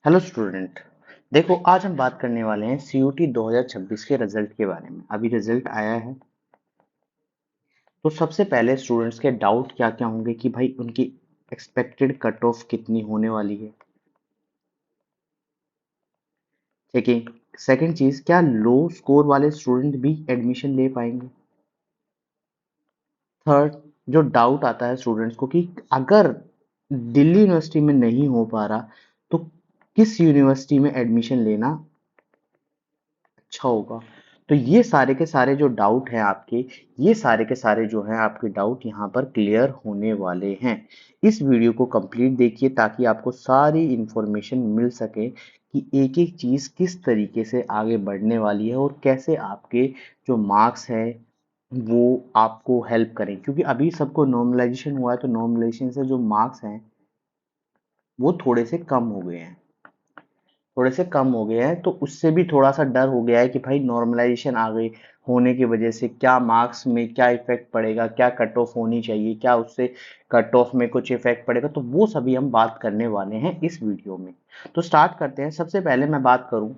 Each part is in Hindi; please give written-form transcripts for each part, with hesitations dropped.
Hello student. देखो, आज हम बात करने वाले हैं सीयूटी 2026 के रिजल्ट के बारे में। अभी रिजल्ट आया है, तो सबसे पहले स्टूडेंट्स के डाउट क्या क्या होंगे कि भाई उनकी एक्सपेक्टेड कट ऑफ कितनी होने वाली है। ठीक है। सेकेंड चीज, क्या लो स्कोर वाले स्टूडेंट भी एडमिशन ले पाएंगे। थर्ड, जो डाउट आता है स्टूडेंट्स को कि अगर दिल्ली यूनिवर्सिटी में नहीं हो पा रहा तो किस यूनिवर्सिटी में एडमिशन लेना अच्छा होगा। तो ये सारे के सारे जो डाउट हैं आपके, ये सारे के सारे जो हैं आपके डाउट यहाँ पर क्लियर होने वाले हैं। इस वीडियो को कंप्लीट देखिए ताकि आपको सारी इंफॉर्मेशन मिल सके कि एक एक चीज किस तरीके से आगे बढ़ने वाली है और कैसे आपके जो मार्क्स है वो आपको हेल्प करें, क्योंकि अभी सबको नॉर्मलाइजेशन हुआ है तो नॉर्मलाइजेशन से जो मार्क्स हैं वो थोड़े से कम हो गए हैं, तो उससे भी थोड़ा सा डर हो गया है कि भाई नॉर्मलाइजेशन आ गई होने की वजह से क्या मार्क्स में क्या इफेक्ट पड़ेगा, क्या कट ऑफ होनी चाहिए, क्या उससे कट ऑफ में कुछ इफेक्ट पड़ेगा। तो वो सभी हम बात करने वाले हैं इस वीडियो में। तो स्टार्ट करते हैं। सबसे पहले मैं बात करूं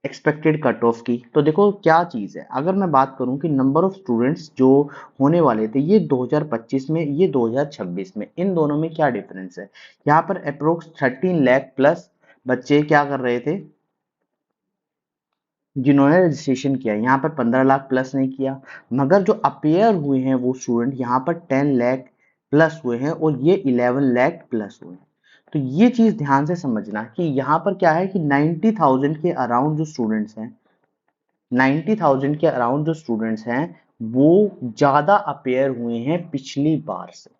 एक्सपेक्टेड कट ऑफ की, तो देखो क्या चीज है। अगर मैं बात करूं कि नंबर ऑफ स्टूडेंट्स जो होने वाले थे ये 2025 में, ये 2026 में, इन दोनों में क्या डिफरेंस है। यहाँ पर अप्रोक्स 13 लाख प्लस बच्चे क्या कर रहे थे जिन्होंने रजिस्ट्रेशन किया। यहाँ पर 15 लाख प्लस नहीं किया, मगर जो अपेयर हुए हैं वो स्टूडेंट यहाँ पर 10 लाख प्लस हुए हैं और ये 11 लाख प्लस हुए हैं। तो ये चीज ध्यान से समझना कि यहाँ पर क्या है कि 90,000 के अराउंड जो स्टूडेंट्स हैं, 90,000 के अराउंड जो स्टूडेंट्स हैं वो ज्यादा अपेयर हुए हैं पिछली बार से।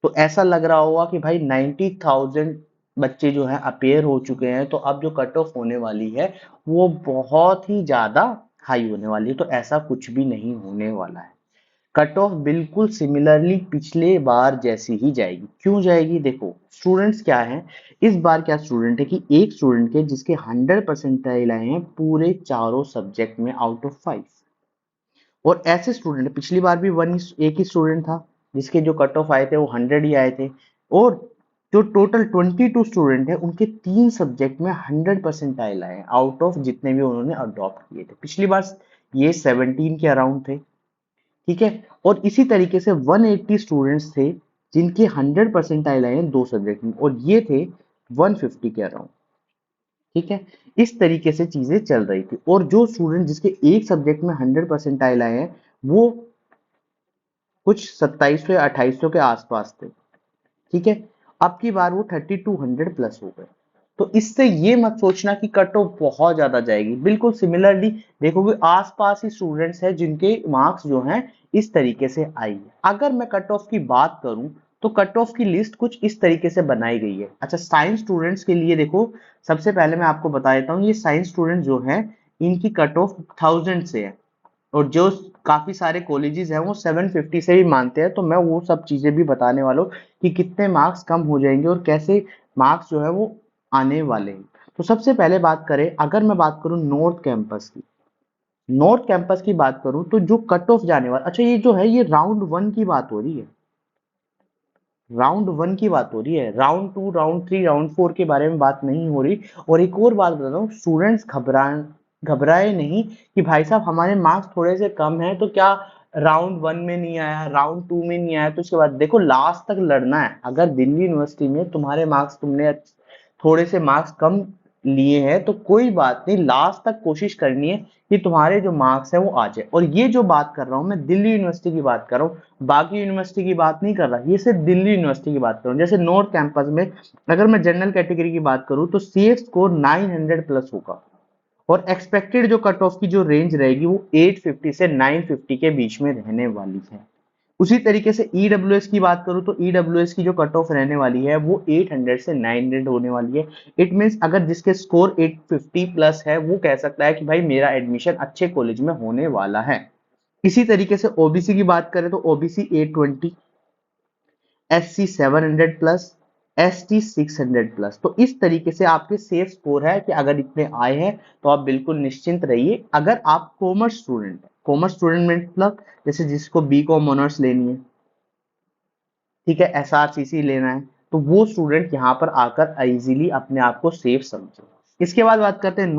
तो ऐसा लग रहा होगा कि भाई 90,000 बच्चे जो हैं अपेयर हो चुके हैं, तो अब जो कट ऑफ होने वाली है वो बहुत ही ज्यादा हाई होने वाली है। तो ऐसा कुछ भी नहीं होने वाला है। कट ऑफ बिल्कुल सिमिलरली पिछले बार जैसी ही जाएगी। क्यों जाएगी, देखो स्टूडेंट्स क्या है, इस बार क्या स्टूडेंट है कि एक स्टूडेंट के जिसके 100 परसेंटाइल आए हैं पूरे चारों सब्जेक्ट में आउट ऑफ 5। और ऐसे स्टूडेंट, पिछली बार भी एक ही स्टूडेंट था जिसके जो कट ऑफ आए थे वो 100 ही आए थे। और जो टोटल 22 स्टूडेंट है उनके 3 सब्जेक्ट में 100 परसेंटाइल आए आउट ऑफ जितने भी उन्होंने अडॉप्ट किए थे। पिछली बार ये 17 के अराउंड थे। ठीक है। और इसी तरीके से 180 स्टूडेंट्स थे जिनके 100 परसेंटाइल आए हैं 2 सब्जेक्ट में, और ये थे 150 के अराउंड। ठीक है। इस तरीके से चीजें चल रही थी। और जो स्टूडेंट जिसके एक सब्जेक्ट में 100 परसेंटाइल आए हैं वो कुछ 2700 या 2800 के आसपास थे। ठीक है। अब की बार वो 3200 प्लस हो गए। तो इससे ये मत सोचना कि कट ऑफ बहुत ज्यादा जाएगी, बिल्कुल सिमिलरली देखोगे आसपास ही स्टूडेंट्स हैं जिनके मार्क्स जो हैं इस तरीके से आई है। अगर मैं कट ऑफ की बात करूं तो कट ऑफ की लिस्ट कुछ इस तरीके से बनाई गई है। अच्छा, साइंस स्टूडेंट्स के लिए देखो, सबसे पहले मैं आपको बता देता हूँ, ये साइंस स्टूडेंट जो है इनकी कट ऑफ 1000 से है। और जो काफी सारे कॉलेजेस हैं वो 750 से भी मानते हैं। तो मैं वो सब चीजें भी बताने वाला हूँ कि कितने मार्क्स कम हो जाएंगे और कैसे मार्क्स जो है वो आने वाले हैं। तो सबसे पहले बात करें, अगर मैं बात करूं नॉर्थ कैंपस की बात करूं तो जो कट ऑफ जाने वाला, अच्छा ये जो है ये राउंड 1 की बात हो रही है। राउंड 1 की बात हो रही है, राउंड 2 राउंड 3 राउंड 4 के बारे में बात नहीं हो रही। और एक और बात बता हूँ, स्टूडेंट्स घबराए नहीं कि भाई साहब हमारे मार्क्स थोड़े से कम हैं तो क्या राउंड 1 में नहीं आया, राउंड 2 में नहीं आया तो उसके बाद देखो लास्ट तक लड़ना है। अगर दिल्ली यूनिवर्सिटी में तुम्हारे मार्क्स, तुमने थोड़े से मार्क्स कम लिए हैं तो कोई बात नहीं, लास्ट तक कोशिश करनी है कि तुम्हारे जो मार्क्स है वो आ जाए। और ये जो बात कर रहा हूँ मैं दिल्ली यूनिवर्सिटी की बात कर रहा हूँ, बाकी यूनिवर्सिटी की बात नहीं कर रहा, ये सिर्फ दिल्ली यूनिवर्सिटी की बात कर रहा हूँ। जैसे नॉर्थ कैंपस में अगर मैं जनरल कैटेगरी की बात करूँ तो सीएफ स्कोर 900 प्लस होगा। और एक्सपेक्टेड जो कट ऑफ की जो रेंज रहेगी वो 850 से 950 के बीच में रहने वाली है। उसी तरीके से ईडब्ल्यूएस की बात करूं तो ईडब्ल्यूएस की जो कट ऑफ रहने वाली है वो 800 से 900 होने वाली है। इट मींस अगर जिसके स्कोर 850 प्लस है वो कह सकता है कि भाई मेरा एडमिशन अच्छे कॉलेज में होने वाला है। इसी तरीके से ओबीसी की बात करें तो OBC 820, SC 700 plus, ST 600 plus. तो इस तरीके से आपके सेफ स्कोर है कि अगर इतने आए हैं तो आप बिल्कुल निश्चिंत रहिए। अगर आप कॉमर्स स्टूडेंट है, कॉमर्स स्टूडेंट मतलब जैसे जिसको बी कॉम ऑनर्स लेनी है, ठीक है, एसआरसीसी लेना है, तो वो स्टूडेंट यहाँ पर आकर इजीली अपने आप को सेफ समझे। इसके बाद बात करते हैं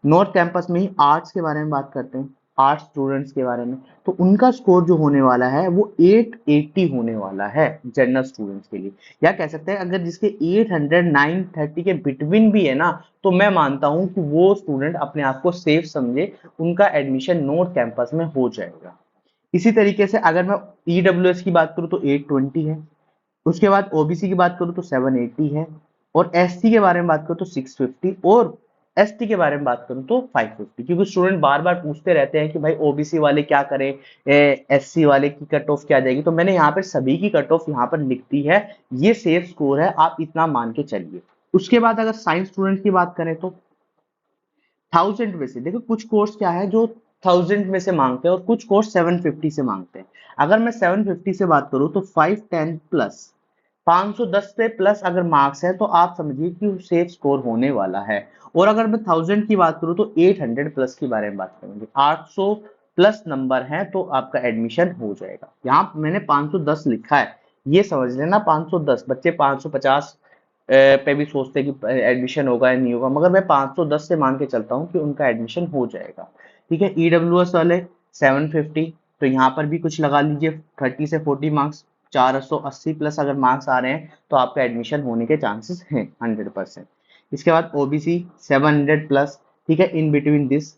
नॉर्थ कैंपस में ही आर्ट्स के बारे में बात करते हैं, आर्ट्स स्टूडेंट्स के बारे में। तो उनका स्कोर जो होने वाला है वो 880 होने वाला है जनरल स्टूडेंट्स के लिए, या कह सकते हैं अगर जिसके 800 930 के बिटवीन भी है ना, तो मैं मानता हूं कि वो स्टूडेंट अपने आप को सेफ समझे, उनका एडमिशन नॉर्थ कैंपस में हो जाएगा। इसी तरीके से अगर मैं ईडब्ल्यूएस की बात करूं तो 820 है, उसके बाद ओबीसी की बात करूं तो 780 है, और एससी के बारे में बात करूं तो 650, और एसटी के बारे में बात करूं तो 550। क्योंकि स्टूडेंट बार बार पूछते रहते हैं कि भाई ओबीसी वाले क्या करें, एससी वाले की कट ऑफ क्या जाएगी, तो मैंने यहाँ पर सभी की कट ऑफ यहाँ पर लिख दी है, ये सेफ स्कोर है, आप इतना मान के चलिए। उसके बाद अगर साइंस स्टूडेंट की बात करें तो 1000 में से देखो कुछ कोर्स क्या है जो 1000 में से मांगते हैं और कुछ कोर्स 750 से मांगते हैं। अगर मैं 750 से बात करूं तो 510 प्लस 510 से प्लस अगर मार्क्स है तो आप समझिए कि सेफ स्कोर होने वाला है। और अगर मैं 1000 की बात करूं तो 800 प्लस के बारे में बात करेंगे, 800 प्लस नंबर है तो आपका एडमिशन हो जाएगा। यहाँ मैंने 510 लिखा है, ये समझ लेना 510, बच्चे 550 पे भी सोचते हैं कि एडमिशन होगा या नहीं होगा, मगर मैं 510 से मान के चलता हूँ कि उनका एडमिशन हो जाएगा। ठीक है, ईडब्ल्यूएस वाले 750, तो यहाँ पर भी कुछ लगा लीजिए 30 से 40 मार्क्स, 480 प्लस अगर मार्क्स आ रहे हैं तो आपका एडमिशन होने के चांसेस हैं 100%। इसके बाद ओबीसी 700 प्लस, ठीक है, इन बिटवीन दिस,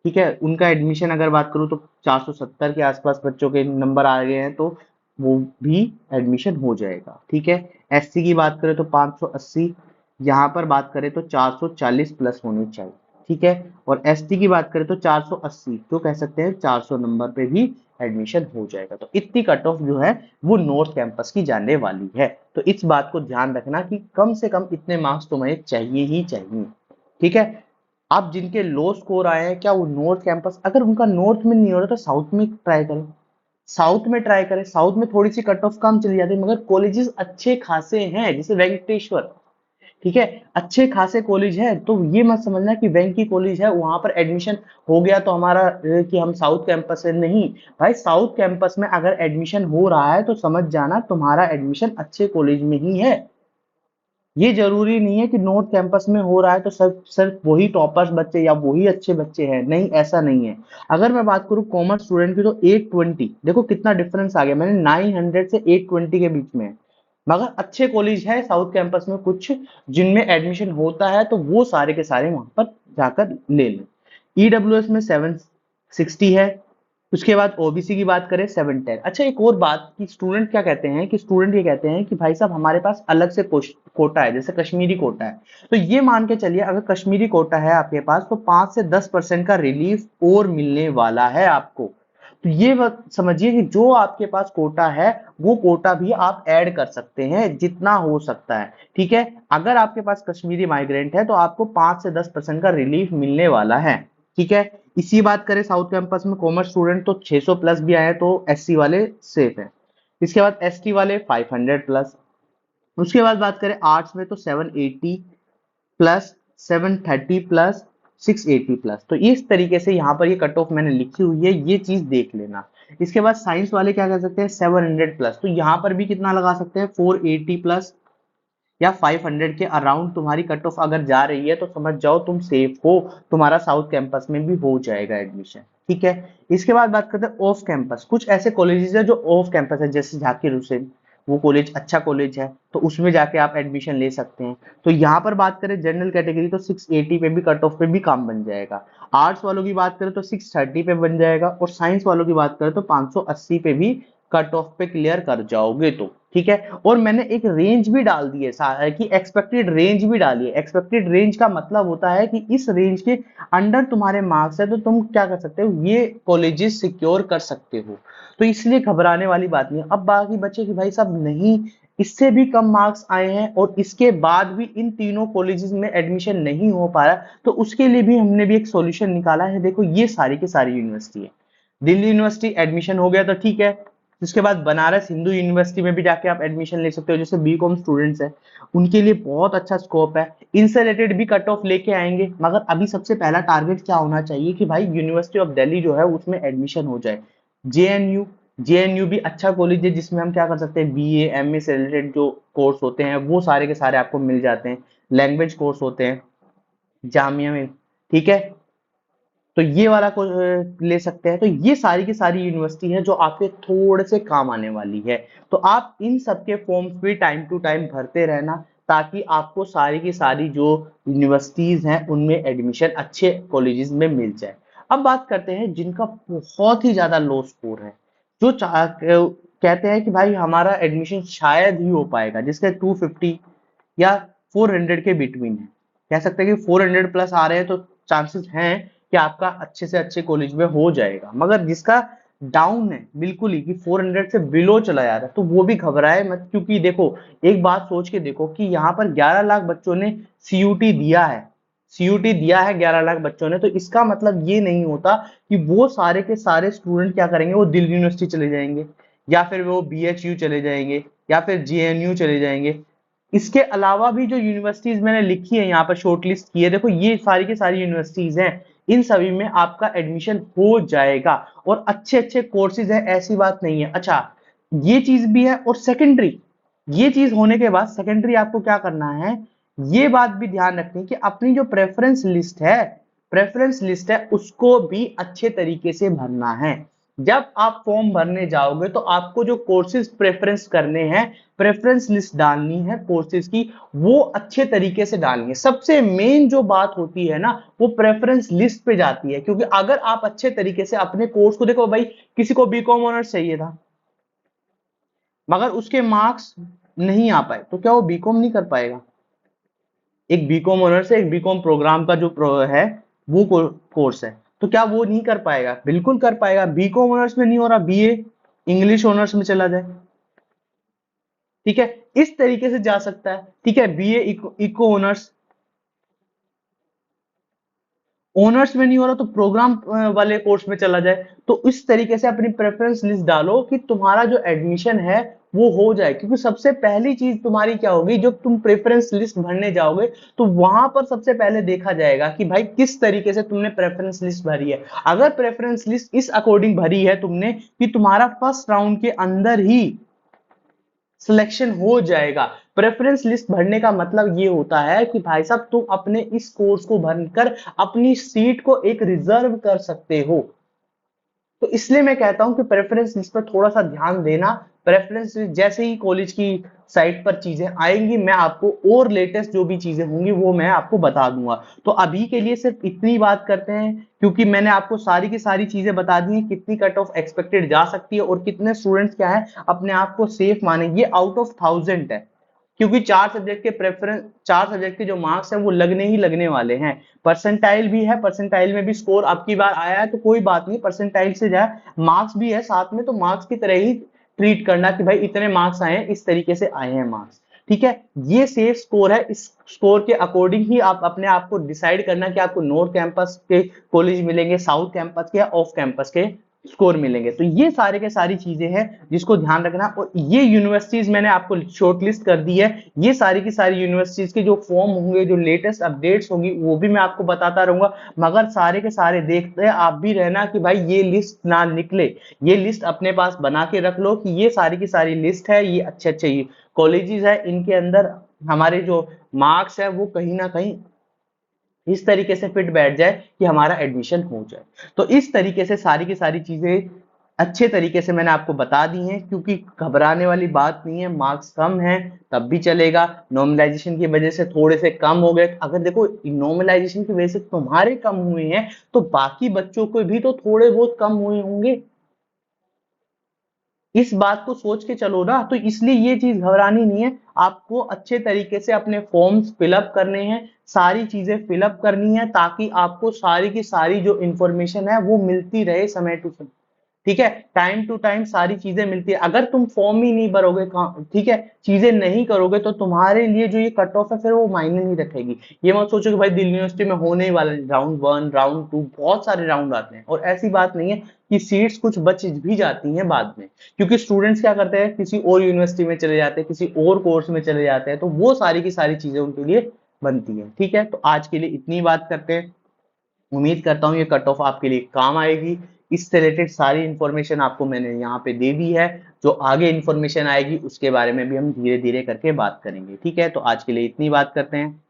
ठीक है, उनका एडमिशन अगर बात करूँ तो 470 के आसपास बच्चों के नंबर आ गए हैं तो वो भी एडमिशन हो जाएगा। ठीक है, एससी की बात करें तो 580, यहाँ पर बात करें तो 440 प्लस होनी चाहिए। ठीक है, और एसटी की बात करें तो 480, तो कह सकते हैं 400 नंबर पे भी एडमिशन हो जाएगा। तो इतनी कट ऑफ जो है वो नॉर्थ कैंपस की जाने वाली है। तो इस बात को ध्यान रखना कि कम से कम इतने मार्क्स तुम्हें चाहिए ही चाहिए। ठीक है, आप जिनके लो स्कोर आए हैं क्या वो नॉर्थ कैंपस, अगर उनका नॉर्थ में नहीं हो रहा तो साउथ में ट्राई करें, साउथ में ट्राई करें, साउथ में थोड़ी सी कट ऑफ कम चली जाती है मगर कॉलेजेस अच्छे खासे हैं, जैसे वेंकटेश्वर, ठीक है, अच्छे खासे कॉलेज है। तो ये मत समझना कि बैंक की कॉलेज है वहां पर एडमिशन हो गया तो हमारा कि हम साउथ कैंपस है, नहीं भाई, साउथ कैंपस में अगर एडमिशन हो रहा है तो समझ जाना तुम्हारा एडमिशन अच्छे कॉलेज में ही है। ये जरूरी नहीं है कि नॉर्थ कैंपस में हो रहा है तो सिर्फ सिर्फ वही टॉपर्स बच्चे या वही अच्छे बच्चे हैं, नहीं, ऐसा नहीं है। अगर मैं बात करूं कॉमर्स स्टूडेंट की तो 820, देखो कितना डिफरेंस आ गया, मैंने 900 से 820 के बीच में है। मगर अच्छे कॉलेज है साउथ कैंपस में कुछ जिनमें एडमिशन होता है, तो वो सारे के सारे वहां पर जाकर ले लें। ईडब्ल्यूएस में 760 है, उसके बाद ओबीसी की बात करें 710। अच्छा, एक और बात कि स्टूडेंट क्या कहते हैं कि स्टूडेंट ये कहते हैं कि भाई साहब हमारे पास अलग से कोटा है, जैसे कश्मीरी कोटा है। तो ये मान के चलिए अगर कश्मीरी कोटा है आपके पास तो 5 से 10% का रिलीफ और मिलने वाला है आपको। तो ये बात समझिए कि जो आपके पास कोटा है वो कोटा भी आप ऐड कर सकते हैं जितना हो सकता है। ठीक है, अगर आपके पास कश्मीरी माइग्रेंट है तो आपको 5 से 10% का रिलीफ मिलने वाला है। ठीक है, इसी बात करें साउथ कैंपस में कॉमर्स स्टूडेंट तो 600 प्लस भी आए तो एससी वाले सेफ है। इसके बाद एसटी वाले 500 प्लस। उसके बाद बात करें आर्ट्स में तो 780 प्लस, 730 प्लस, 680 प्लस। तो इस तरीके से यहाँ पर ये कट ऑफ मैंने लिखी हुई है, ये चीज देख लेना। इसके बाद साइंस वाले क्या कर सकते हैं 700 प्लस, तो यहाँ पर भी कितना लगा सकते हैं 480 प्लस या 500 के अराउंड तुम्हारी कट ऑफ अगर जा रही है तो समझ जाओ तुम सेफ हो, तुम्हारा साउथ कैंपस में भी हो जाएगा एडमिशन। ठीक है, इसके बाद बात करते हैं ऑफ कैंपस। कुछ ऐसे कॉलेजेस है जो ऑफ कैंपस है, जैसे झाकिर हुसैन, वो कॉलेज अच्छा कॉलेज है तो उसमें जाके आप एडमिशन ले सकते हैं। तो यहाँ पर बात करें जनरल कैटेगरी तो 680 पे भी कट ऑफ पे भी काम बन जाएगा। आर्ट्स वालों की बात करें तो 630 पे बन जाएगा, और साइंस वालों की बात करें तो 580 पे भी कट ऑफ पे क्लियर कर जाओगे तो। ठीक है, और मैंने एक रेंज भी डाल दी है कि एक्सपेक्टेड रेंज भी डाली है। एक्सपेक्टेड रेंज का मतलब होता है कि इस रेंज के अंडर तुम्हारे मार्क्स है तो तुम क्या कर सकते हो, ये कॉलेजेस सिक्योर कर सकते हो। तो इसलिए घबराने वाली बात नहीं है। अब बाकी बच्चे कि भाई साहब नहीं, इससे भी कम मार्क्स आए हैं और इसके बाद भी इन तीनों कॉलेजेस में एडमिशन नहीं हो पा रहा, तो उसके लिए भी हमने भी एक सॉल्यूशन निकाला है। देखो ये सारी की सारी यूनिवर्सिटी है, दिल्ली यूनिवर्सिटी एडमिशन हो गया तो ठीक है, उसके बाद बनारस हिंदू यूनिवर्सिटी में भी जाके आप एडमिशन ले सकते हो, जैसे बीकॉम स्टूडेंट्स है उनके लिए बहुत अच्छा स्कोप है। इनसे रिलेटेड भी कट ऑफ लेके आएंगे, मगर अभी सबसे पहला टारगेट क्या होना चाहिए कि भाई यूनिवर्सिटी ऑफ दिल्ली जो है उसमें एडमिशन हो जाए। जेएनयू, जेएनयू भी अच्छा कॉलेज है जिसमें हम क्या कर सकते हैं, बीए एमए से रिलेटेड जो कोर्स होते हैं वो सारे के सारे आपको मिल जाते हैं, लैंग्वेज कोर्स होते हैं जामिया में, ठीक है। तो ये वाला को ले सकते हैं। तो ये सारी की सारी यूनिवर्सिटी है जो आपके थोड़े से काम आने वाली है। तो आप इन सबके फॉर्म्स भी टाइम टू टाइम भरते रहना, ताकि आपको सारी की सारी जो यूनिवर्सिटीज हैं उनमें एडमिशन अच्छे कॉलेजेस में मिल जाए। अब बात करते हैं जिनका बहुत ही ज्यादा लो स्कोर है, जो कहते हैं कि भाई हमारा एडमिशन शायद ही हो पाएगा, जिसके 250 या 400 के बिटवीन है। कह सकते हैं कि 400 प्लस आ रहे हैं तो चांसेस हैं कि आपका अच्छे से अच्छे कॉलेज में हो जाएगा। मगर जिसका डाउन है बिल्कुल ही कि 400 से बिलो चला जा रहा है, तो वो भी घबराए मत, क्योंकि देखो एक बात सोच के देखो कि यहाँ पर 11 लाख बच्चों ने सीयूटी दिया है, सीयूटी दिया है 11 लाख बच्चों ने। तो इसका मतलब ये नहीं होता कि वो सारे के सारे स्टूडेंट क्या करेंगे, वो दिल्ली यूनिवर्सिटी चले जाएंगे, या फिर वो बीएचयू चले जाएंगे, या फिर जेएनयू चले जाएंगे। इसके अलावा भी जो यूनिवर्सिटीज मैंने लिखी है यहाँ पर शॉर्टलिस्ट की है, देखो ये सारी की सारी यूनिवर्सिटीज हैं, इन सभी में आपका एडमिशन हो जाएगा और अच्छे अच्छे कोर्सेज है, ऐसी बात नहीं है। अच्छा, ये चीज भी है। और सेकेंडरी, ये चीज होने के बाद सेकेंडरी आपको क्या करना है, ये बात भी ध्यान रखनी कि अपनी जो प्रेफरेंस लिस्ट है उसको भी अच्छे तरीके से भरना है। जब आप फॉर्म भरने जाओगे तो आपको जो कोर्सेज प्रेफरेंस करने हैं, प्रेफरेंस लिस्ट डालनी है कोर्सेज की, वो अच्छे तरीके से डालनी है। सबसे मेन जो बात होती है ना, वो प्रेफरेंस लिस्ट पे जाती है। क्योंकि अगर आप अच्छे तरीके से अपने कोर्स को, देखो भाई किसी को बीकॉम ऑनर्स चाहिए था मगर उसके मार्क्स नहीं आ पाए, तो क्या वो बीकॉम नहीं कर पाएगा? एक बीकॉम ऑनर्स है, एक बीकॉम प्रोग्राम का जो है वो कोर्स है, तो क्या वो नहीं कर पाएगा? बिल्कुल कर पाएगा। बीकॉम ऑनर्स में नहीं हो रहा, बीए इंग्लिश ऑनर्स में चला जाए, ठीक है, इस तरीके से जा सकता है। ठीक है, बीए इको ऑनर्स, ऑनर्स में नहीं हो रहा तो प्रोग्राम वाले कोर्स में चला जाए। तो इस तरीके से अपनी प्रेफरेंस लिस्ट डालो कि तुम्हारा जो एडमिशन है वो हो जाए। क्योंकि सबसे पहली चीज तुम्हारी क्या होगी, जब तुम प्रेफरेंस लिस्ट भरने जाओगे तो वहां पर सबसे पहले देखा जाएगा कि भाई किस तरीके से तुमने प्रेफरेंस लिस्ट भरी है। अगर प्रेफरेंस लिस्ट इस अकॉर्डिंग भरी है तुमने कि तुम्हारा फर्स्ट राउंड के अंदर ही सिलेक्शन हो जाएगा। प्रेफरेंस लिस्ट भरने का मतलब ये होता है कि भाई साहब तुम अपने इस कोर्स को भरकर अपनी सीट को एक रिजर्व कर सकते हो। तो इसलिए मैं कहता हूं कि प्रेफरेंस लिस्ट पर थोड़ा सा ध्यान देना। प्रेफरेंस लिस्ट जैसे ही कॉलेज की साइट पर चीजें आएंगी, मैं आपको और लेटेस्ट जो भी चीजें होंगी वो मैं आपको बता दूंगा। तो अभी के लिए सिर्फ इतनी बात करते हैं, क्योंकि मैंने आपको सारी की सारी चीजें बता दी हैं, कितनी कट ऑफ एक्सपेक्टेड जा सकती है और कितने स्टूडेंट्स क्या है अपने आप को सेफ माने। ये आउट ऑफ 1000 है, क्योंकि 4 सब्जेक्ट के जो मार्क्स हैं वो लगने ही लगने वाले हैं। परसेंटाइल भी है, परसेंटाइल में भी स्कोर आपकी बार आया है तो कोई बात नहीं, परसेंटाइल से जाए, मार्क्स भी है साथ में, तो मार्क्स की तरह ही ट्रीट करना कि भाई इतने मार्क्स आए हैं, इस तरीके से आए हैं मार्क्स। ठीक है, ये सेफ स्कोर है। इस स्कोर के अकॉर्डिंग ही आप अपने आप को डिसाइड करना कि आपको नॉर्थ कैंपस के कॉलेज मिलेंगे, साउथ कैंपस के या ऑफ कैंपस के स्कोर मिलेंगे। तो ये सारे के सारी चीजें हैं जिसको ध्यान रखना। और ये यूनिवर्सिटीज मैंने आपको शॉर्टलिस्ट कर दी है, ये सारी की सारी यूनिवर्सिटीज के जो फॉर्म होंगे, जो लेटेस्ट अपडेट्स होंगी, वो भी मैं आपको बताता रहूंगा। मगर सारे के सारे देखते हैं आप भी रहना कि भाई ये लिस्ट ना निकले। ये लिस्ट अपने पास बना के रख लो कि ये सारी की सारी लिस्ट है, ये अच्छे अच्छे कॉलेजेस है, इनके अंदर हमारे जो मार्क्स है वो कहीं ना कहीं इस तरीके से फिट बैठ जाए कि हमारा एडमिशन हो जाए। तो इस तरीके से सारी की सारी चीजें अच्छे तरीके से मैंने आपको बता दी हैं, क्योंकि घबराने वाली बात नहीं है। मार्क्स कम है तब भी चलेगा, नॉर्मलाइजेशन की वजह से थोड़े से कम हो गए, अगर देखो नॉर्मलाइजेशन की वजह से तुम्हारे कम हुए हैं तो बाकी बच्चों को भी तो थोड़े बहुत कम हुए होंगे। इस बात को सोच के चलो ना। तो इसलिए ये चीज घबरानी नहीं है, आपको अच्छे तरीके से अपने फॉर्म्स फिलअप करने हैं, सारी चीजें फिलअप करनी है, ताकि आपको सारी की सारी जो इंफॉर्मेशन है वो मिलती रहे समय टू समय। ठीक है, टाइम टू टाइम सारी चीजें मिलती है। अगर तुम फॉर्म ही नहीं भरोगे, ठीक है, चीजें नहीं करोगे, तो तुम्हारे लिए जो ये कट ऑफ है फिर वो मायने नहीं रखेगी। ये मत सोचो कि भाई दिल्ली यूनिवर्सिटी में होने ही वाला राउंड 1 राउंड 2 बहुत सारे राउंड आते हैं, और ऐसी बात नहीं है कि सीट्स कुछ बच भी जाती हैं बाद में। क्योंकि स्टूडेंट्स क्या करते हैं, किसी और यूनिवर्सिटी में चले जाते हैं, किसी और कोर्स में चले जाते हैं, तो वो सारी की सारी चीजें उनके लिए बनती है। ठीक है, तो आज के लिए इतनी बात करते हैं। उम्मीद करता हूँ ये कट ऑफ आपके लिए काम आएगी। इससे रिलेटेड सारी इन्फॉर्मेशन आपको मैंने यहाँ पे दे दी है। जो आगे इन्फॉर्मेशन आएगी उसके बारे में भी हम धीरे धीरे करके बात करेंगे। ठीक है, तो आज के लिए इतनी बात करते हैं।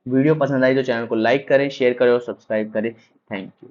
वीडियो पसंद आई तो चैनल को लाइक करें, शेयर करें और सब्सक्राइब करें। Thank you.